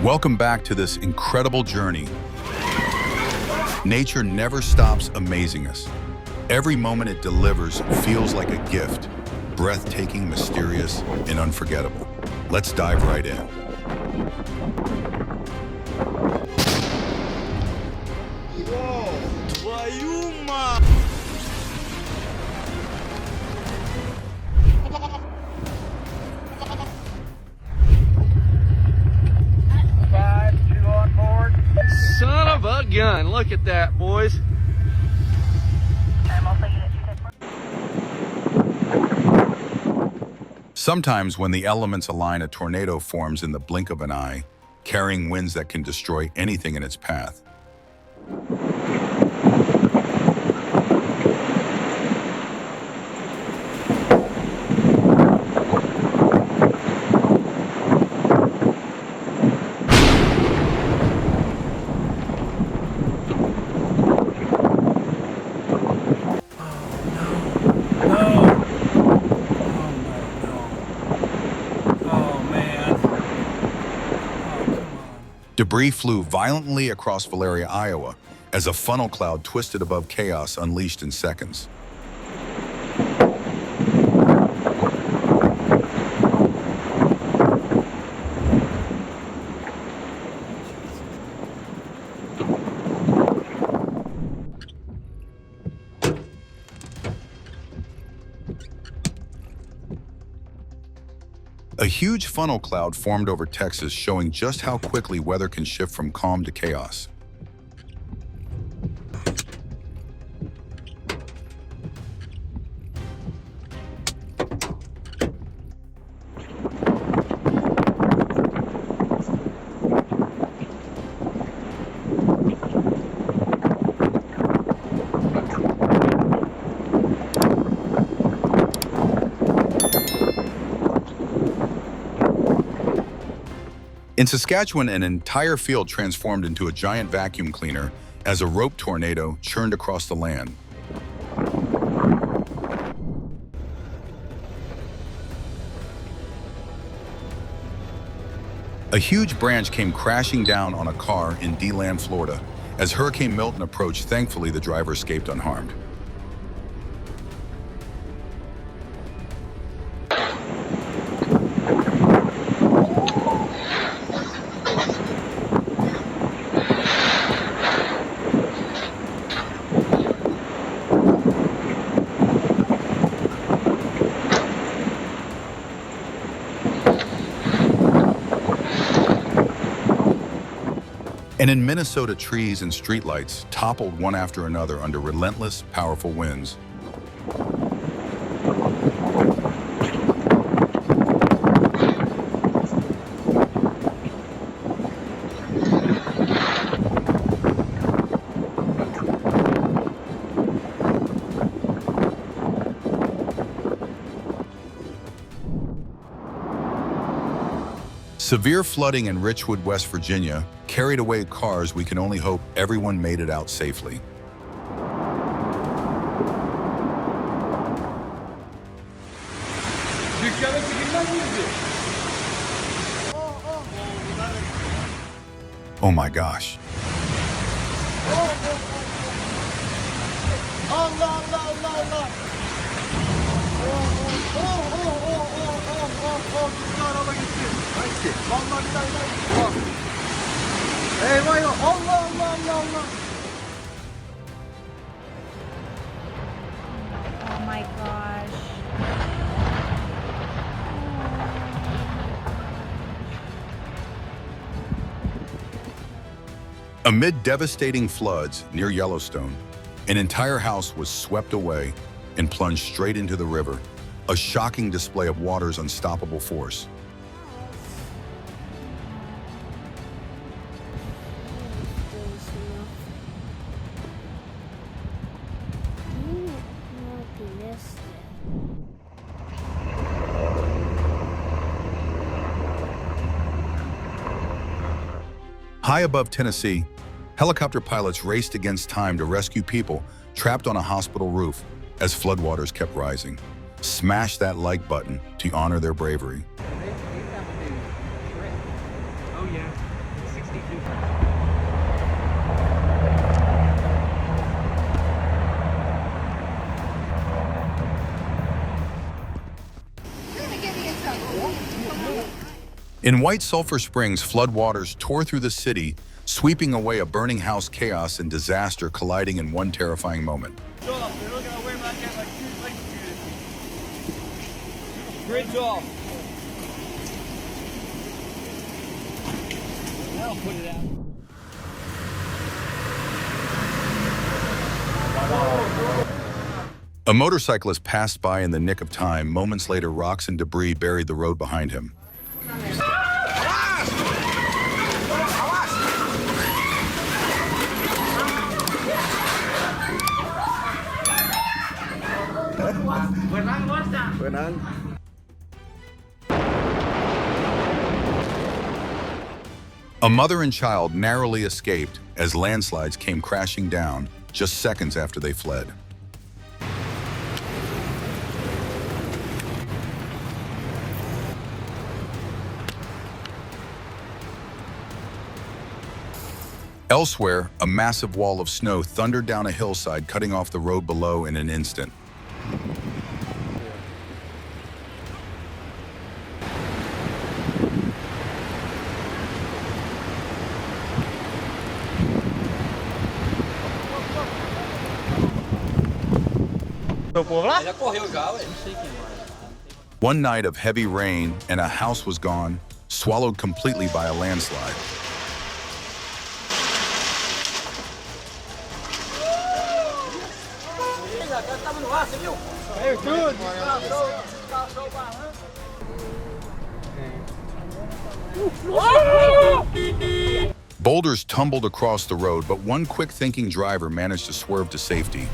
Welcome back to this incredible journey. Nature never stops amazing us. Every moment it delivers feels like a gift, breathtaking, mysterious, and unforgettable. Let's dive right in. Son of a gun, look at that, boys. Sometimes when the elements align, a tornado forms in the blink of an eye, carrying winds that can destroy anything in its path. Debris flew violently across Valeria, Iowa, as a funnel cloud twisted above chaos unleashed in seconds. A huge funnel cloud formed over Texas, showing just how quickly weather can shift from calm to chaos. In Saskatchewan, an entire field transformed into a giant vacuum cleaner as a rope tornado churned across the land. A huge branch came crashing down on a car in DeLand, Florida. As Hurricane Milton approached, thankfully the driver escaped unharmed. And in Minnesota, trees and streetlights toppled one after another under relentless, powerful winds. Severe flooding in Richwood, West Virginia, carried away cars. We can only hope everyone made it out safely. Oh my gosh. Oh my gosh. Amid devastating floods near Yellowstone, an entire house was swept away and plunged straight into the river, a shocking display of water's unstoppable force. High above Tennessee, helicopter pilots raced against time to rescue people trapped on a hospital roof as floodwaters kept rising. Smash that like button to honor their bravery. Oh yeah. In White Sulphur Springs, floodwaters tore through the city, sweeping away a burning house. Chaos and disaster colliding in one terrifying moment. Bridge off. Now put it out. A motorcyclist passed by in the nick of time. Moments later, rocks and debris buried the road behind him. A mother and child narrowly escaped as landslides came crashing down just seconds after they fled. Elsewhere, a massive wall of snow thundered down a hillside, cutting off the road below in an instant. One night of heavy rain and a house was gone, swallowed completely by a landslide. Boulders tumbled across the road, but one quick-thinking driver managed to swerve to safety.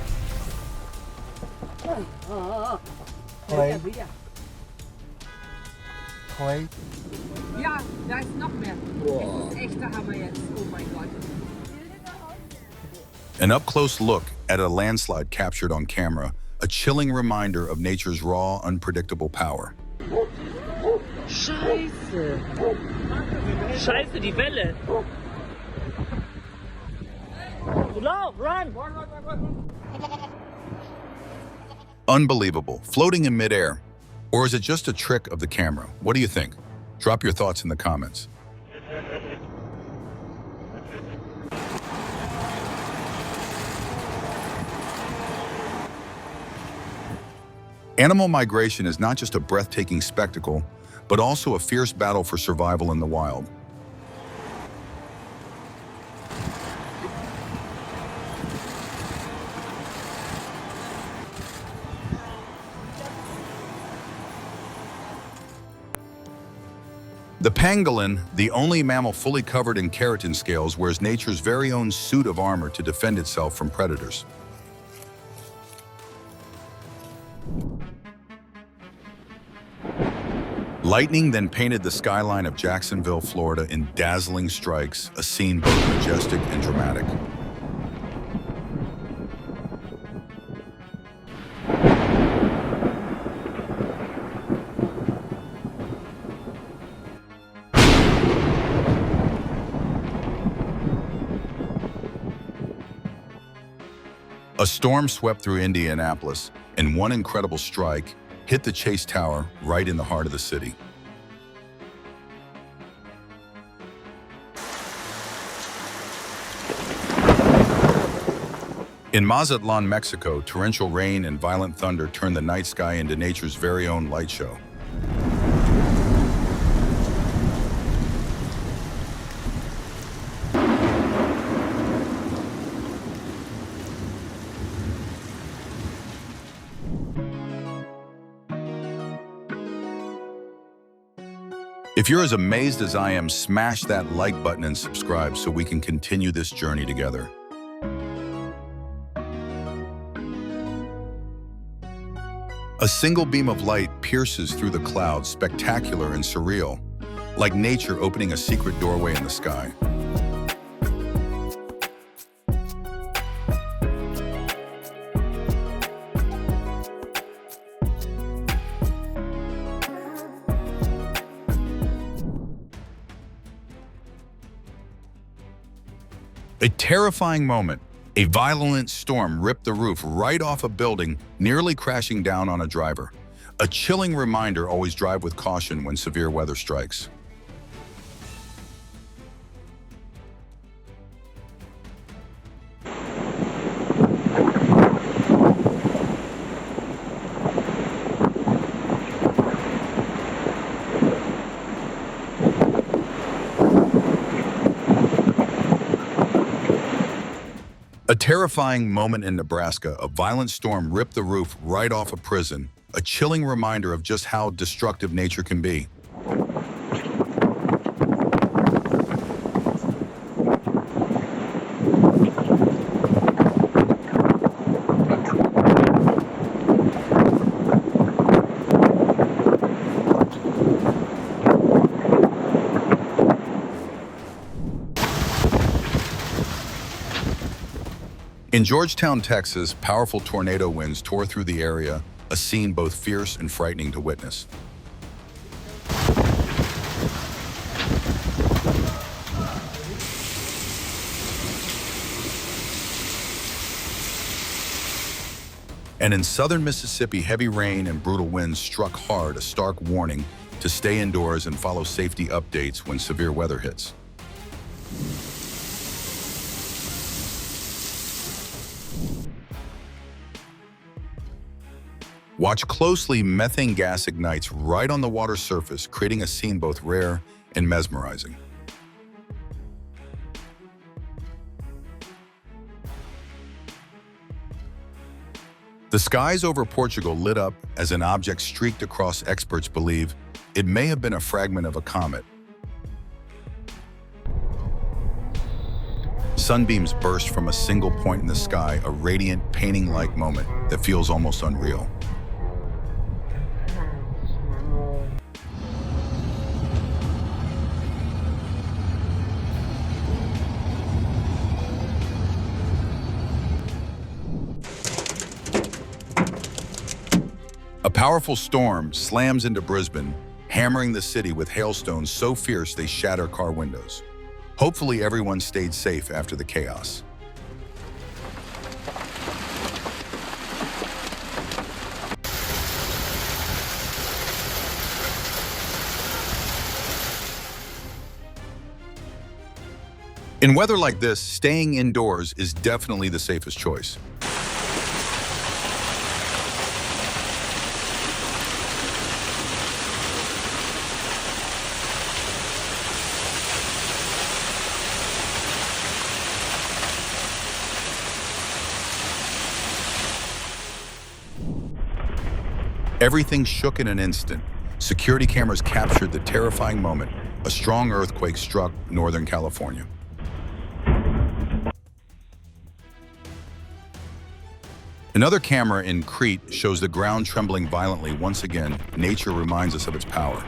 Ja, da ist noch mehr. Das ist echt der Hammer jetzt. Oh mein Gott. An up-close look at a landslide captured on camera, a chilling reminder of nature's raw, unpredictable power. Scheiße. Scheiße, die Welle. Lauf, run. Unbelievable, floating in midair. Or is it just a trick of the camera? What do you think? Drop your thoughts in the comments. Animal migration is not just a breathtaking spectacle, but also a fierce battle for survival in the wild. The pangolin, the only mammal fully covered in keratin scales, wears nature's very own suit of armor to defend itself from predators. Lightning then painted the skyline of Jacksonville, Florida in dazzling strikes, a scene both majestic and dramatic. A storm swept through Indianapolis, and one incredible strike hit the Chase Tower right in the heart of the city. In Mazatlan, Mexico, torrential rain and violent thunder turned the night sky into nature's very own light show. If you're as amazed as I am, smash that like button and subscribe so we can continue this journey together. A single beam of light pierces through the clouds, spectacular and surreal, like nature opening a secret doorway in the sky. A terrifying moment. A violent storm ripped the roof right off a building, nearly crashing down on a driver. A chilling reminder: always drive with caution when severe weather strikes. A terrifying moment in Nebraska. A violent storm ripped the roof right off a prison, a chilling reminder of just how destructive nature can be. In Georgetown, Texas, powerful tornado winds tore through the area, a scene both fierce and frightening to witness. And in southern Mississippi, heavy rain and brutal winds struck hard, a stark warning to stay indoors and follow safety updates when severe weather hits. Watch closely. Methane gas ignites right on the water's surface, creating a scene both rare and mesmerizing. The skies over Portugal lit up as an object streaked across. Experts believe it may have been a fragment of a comet. Sunbeams burst from a single point in the sky, a radiant, painting-like moment that feels almost unreal. A powerful storm slams into Brisbane, hammering the city with hailstones so fierce they shatter car windows. Hopefully everyone stayed safe after the chaos. In weather like this, staying indoors is definitely the safest choice. Everything shook in an instant. Security cameras captured the terrifying moment. A strong earthquake struck Northern California. Another camera in Crete shows the ground trembling violently. Once again, nature reminds us of its power.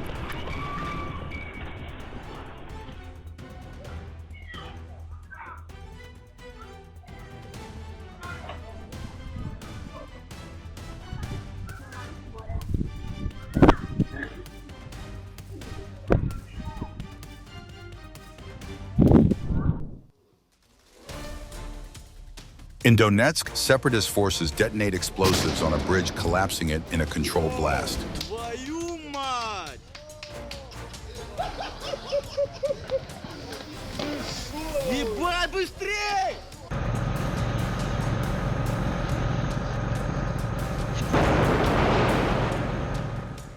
In Donetsk, separatist forces detonate explosives on a bridge, collapsing it in a controlled blast. Твою мать! Ебать, быстрей!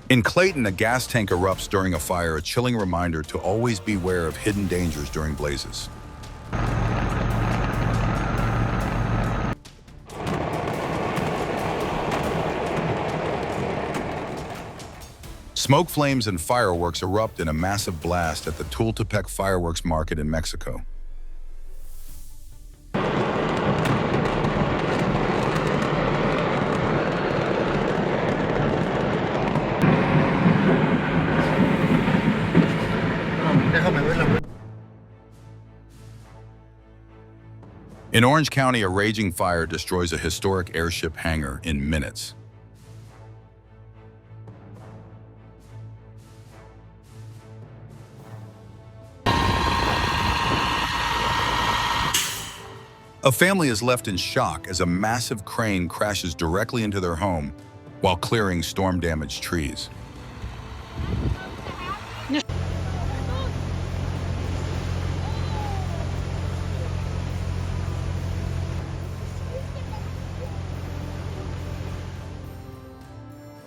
In Clayton, a gas tank erupts during a fire, a chilling reminder to always beware of hidden dangers during blazes. Smoke, flames, and fireworks erupt in a massive blast at the Tultepec fireworks market in Mexico. In Orange County, a raging fire destroys a historic airship hangar in minutes. A family is left in shock as a massive crane crashes directly into their home while clearing storm-damaged trees.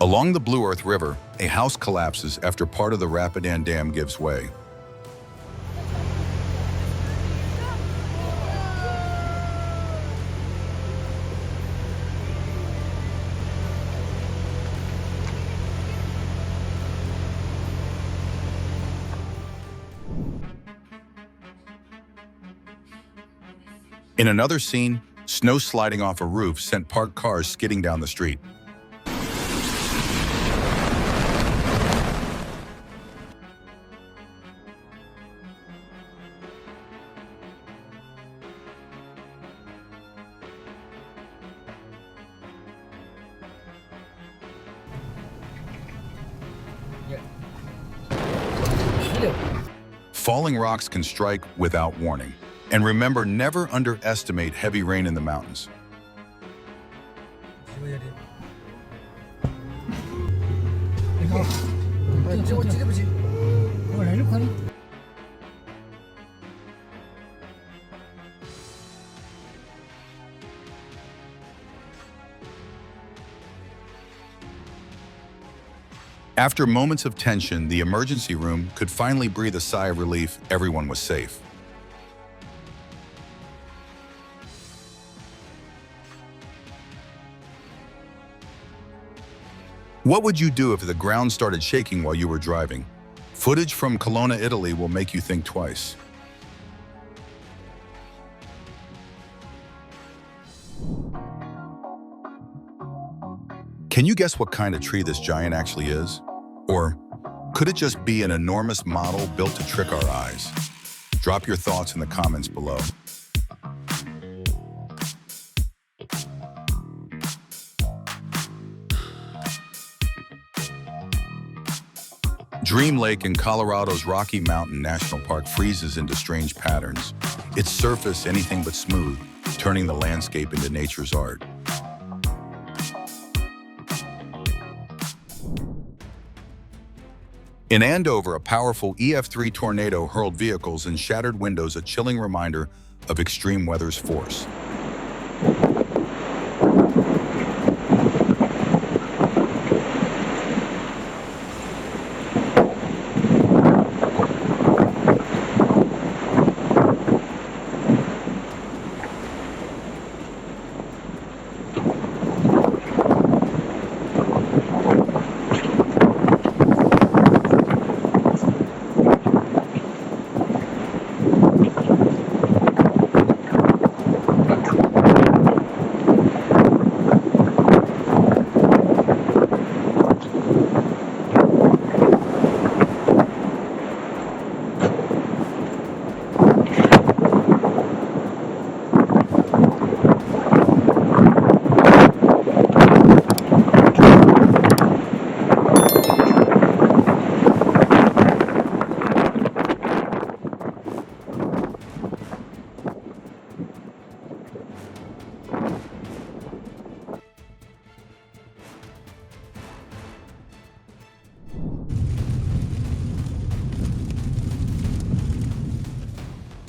Along the Blue Earth River, a house collapses after part of the Rapidan Dam gives way. In another scene, snow sliding off a roof sent parked cars skidding down the street. Falling rocks can strike without warning. And remember, never underestimate heavy rain in the mountains. After moments of tension, the emergency room could finally breathe a sigh of relief. Everyone was safe. What would you do if the ground started shaking while you were driving? Footage from Kelowna, Italy will make you think twice. Can you guess what kind of tree this giant actually is? Or could it just be an enormous model built to trick our eyes? Drop your thoughts in the comments below. Dream Lake in Colorado's Rocky Mountain National Park freezes into strange patterns. Its surface anything but smooth, turning the landscape into nature's art. In Andover, a powerful EF3 tornado hurled vehicles and shattered windows, a chilling reminder of extreme weather's force.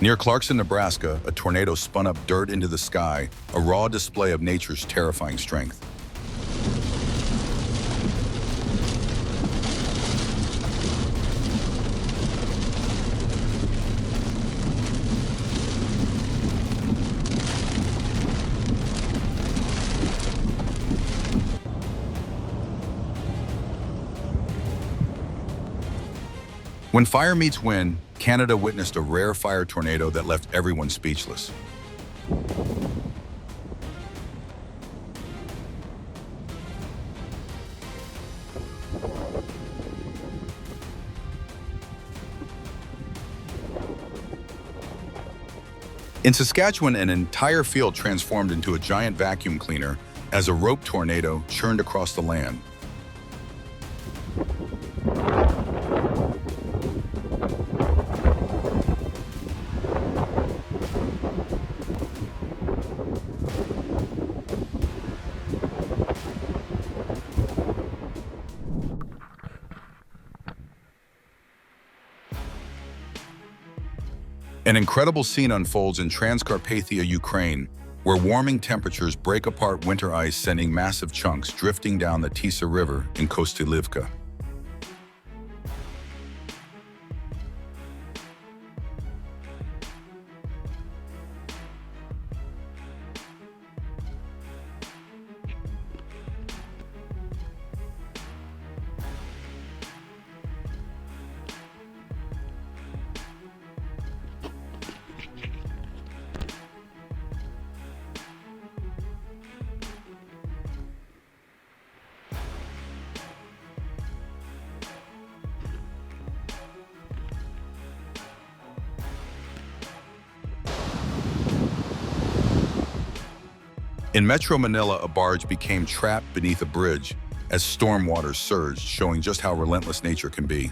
Near Clarkson, Nebraska, a tornado spun up dirt into the sky, a raw display of nature's terrifying strength. When fire meets wind, Canada witnessed a rare fire tornado that left everyone speechless. In Saskatchewan, an entire field transformed into a giant vacuum cleaner as a rope tornado churned across the land. An incredible scene unfolds in Transcarpathia, Ukraine, where warming temperatures break apart winter ice, sending massive chunks drifting down the Tisa River in Kostilivka. In Metro Manila, a barge became trapped beneath a bridge as storm waters surged, showing just how relentless nature can be.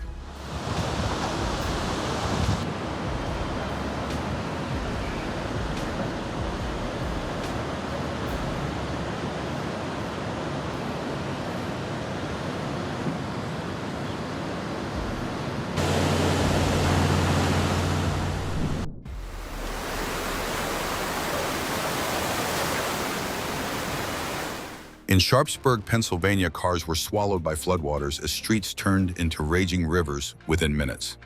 In Sharpsburg, Pennsylvania, cars were swallowed by floodwaters as streets turned into raging rivers within minutes.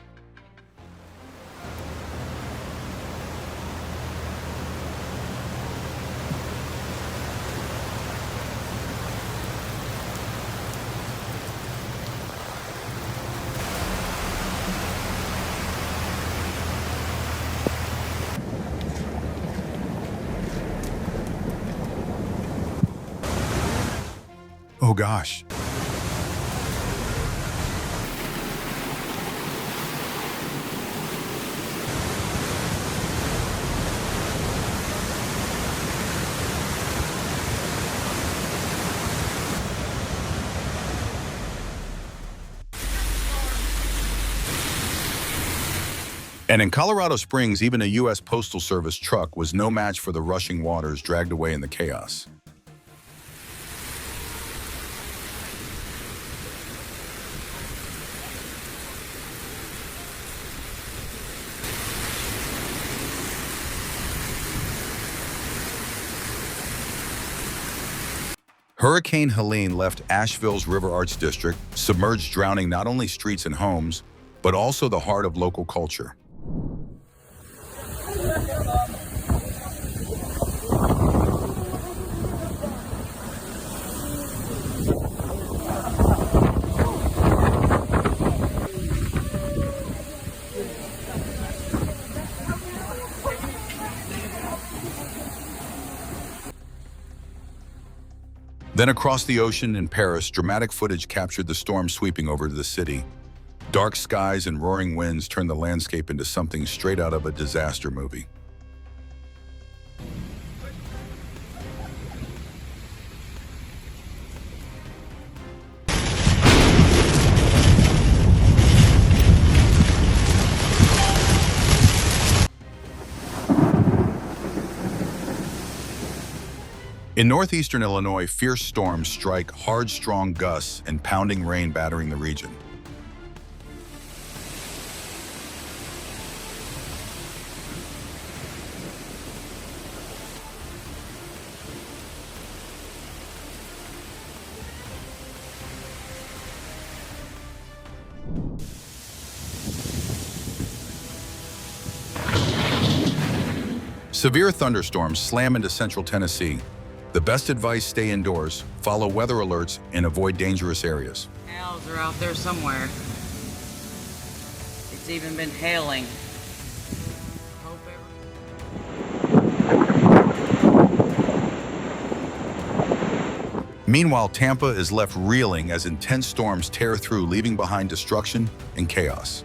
Oh gosh. And in Colorado Springs, even a U.S. Postal Service truck was no match for the rushing waters dragged away in the chaos. Hurricane Helene left Asheville's River Arts District submerged, drowning not only streets and homes, but also the heart of local culture. Then across the ocean in Paris, dramatic footage captured the storm sweeping over the city. Dark skies and roaring winds turned the landscape into something straight out of a disaster movie. In northeastern Illinois, fierce storms strike, hard, strong gusts and pounding rain battering the region. Severe thunderstorms slam into central Tennessee. The best advice: stay indoors, follow weather alerts, and avoid dangerous areas. Owls are out there somewhere. It's even been hailing. Meanwhile, Tampa is left reeling as intense storms tear through, leaving behind destruction and chaos.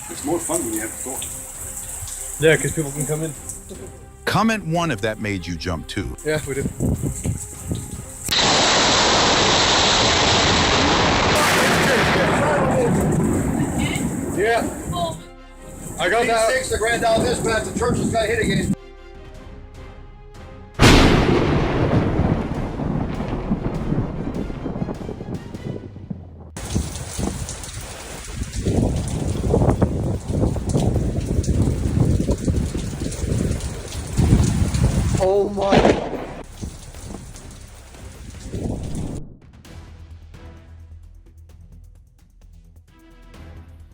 It's more fun when you have a thought. Yeah, because people can come in. Comment 1 if that made you jump too. Yeah, we do. Yeah. I got that. The grand out this, but the church has got hit again. Oh my.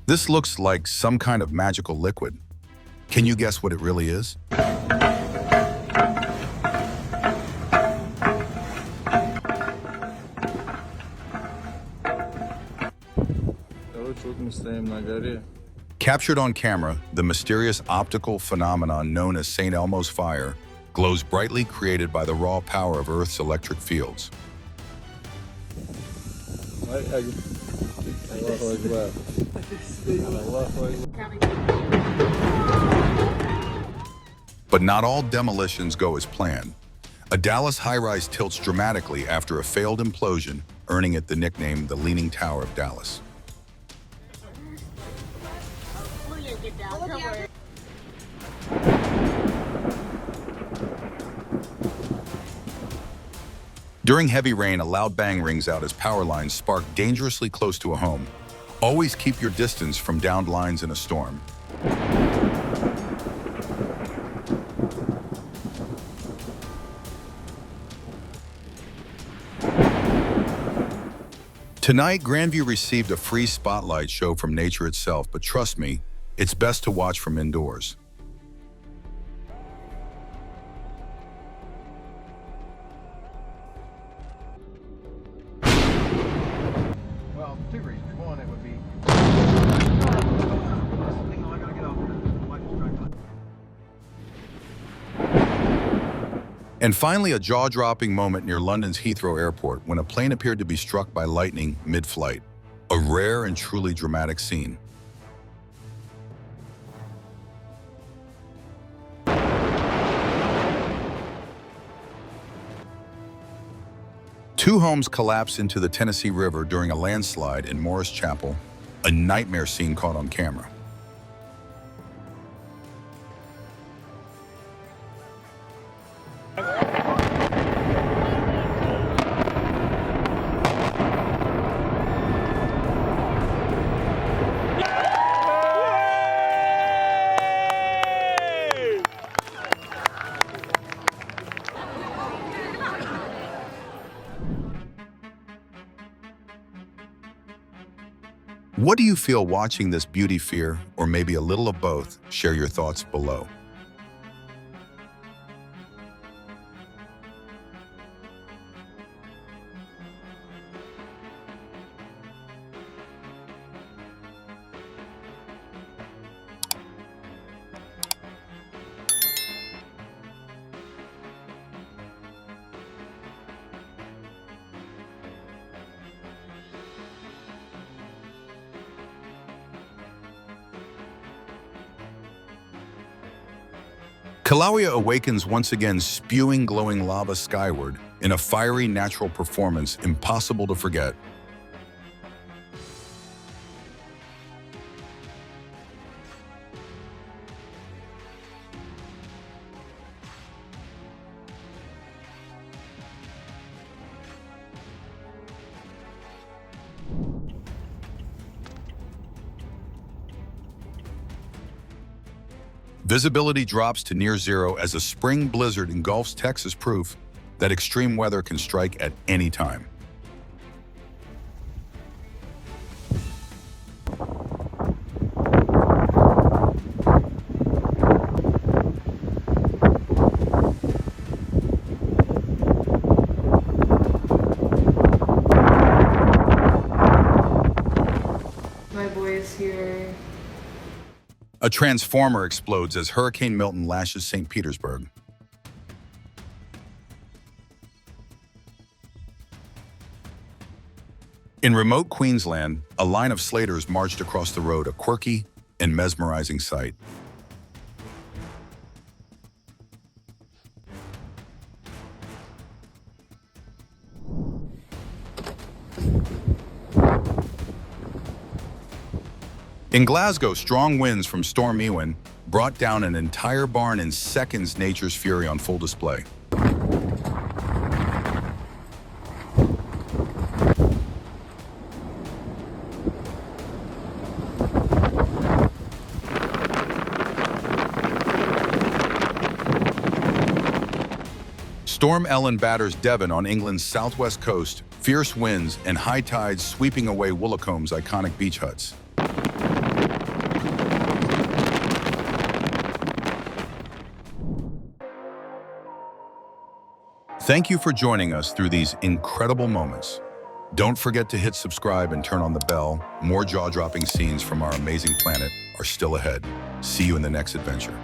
This looks like some kind of magical liquid. Can you guess what it really is? Captured on camera, the mysterious optical phenomenon known as St. Elmo's fire glows brightly, created by the raw power of Earth's electric fields. But not all demolitions go as planned. A Dallas high-rise tilts dramatically after a failed implosion, earning it the nickname the Leaning Tower of Dallas. During heavy rain, a loud bang rings out as power lines spark dangerously close to a home. Always keep your distance from downed lines in a storm. Tonight, Grandview received a free spotlight show from nature itself, but trust me, it's best to watch from indoors. Well, two reasons. One, it would be. And finally, a jaw-dropping moment near London's Heathrow Airport when a plane appeared to be struck by lightning mid-flight. A rare and truly dramatic scene. Two homes collapsed into the Tennessee River during a landslide in Morris Chapel, a nightmare scene caught on camera. What do you feel watching this beauty, fear, or maybe a little of both? Share your thoughts below. Kilauea awakens once again, spewing glowing lava skyward in a fiery natural performance impossible to forget. Visibility drops to near zero as a spring blizzard engulfs Texas, proof that extreme weather can strike at any time. My boy is here. A transformer explodes as Hurricane Milton lashes St. Petersburg. In remote Queensland, a line of slaters marched across the road, a quirky and mesmerizing sight. In Glasgow, strong winds from Storm Ewan brought down an entire barn in seconds, nature's fury on full display. Storm Ellen batters Devon on England's southwest coast, fierce winds and high tides sweeping away Woolacombe's iconic beach huts. Thank you for joining us through these incredible moments. Don't forget to hit subscribe and turn on the bell. More jaw-dropping scenes from our amazing planet are still ahead. See you in the next adventure.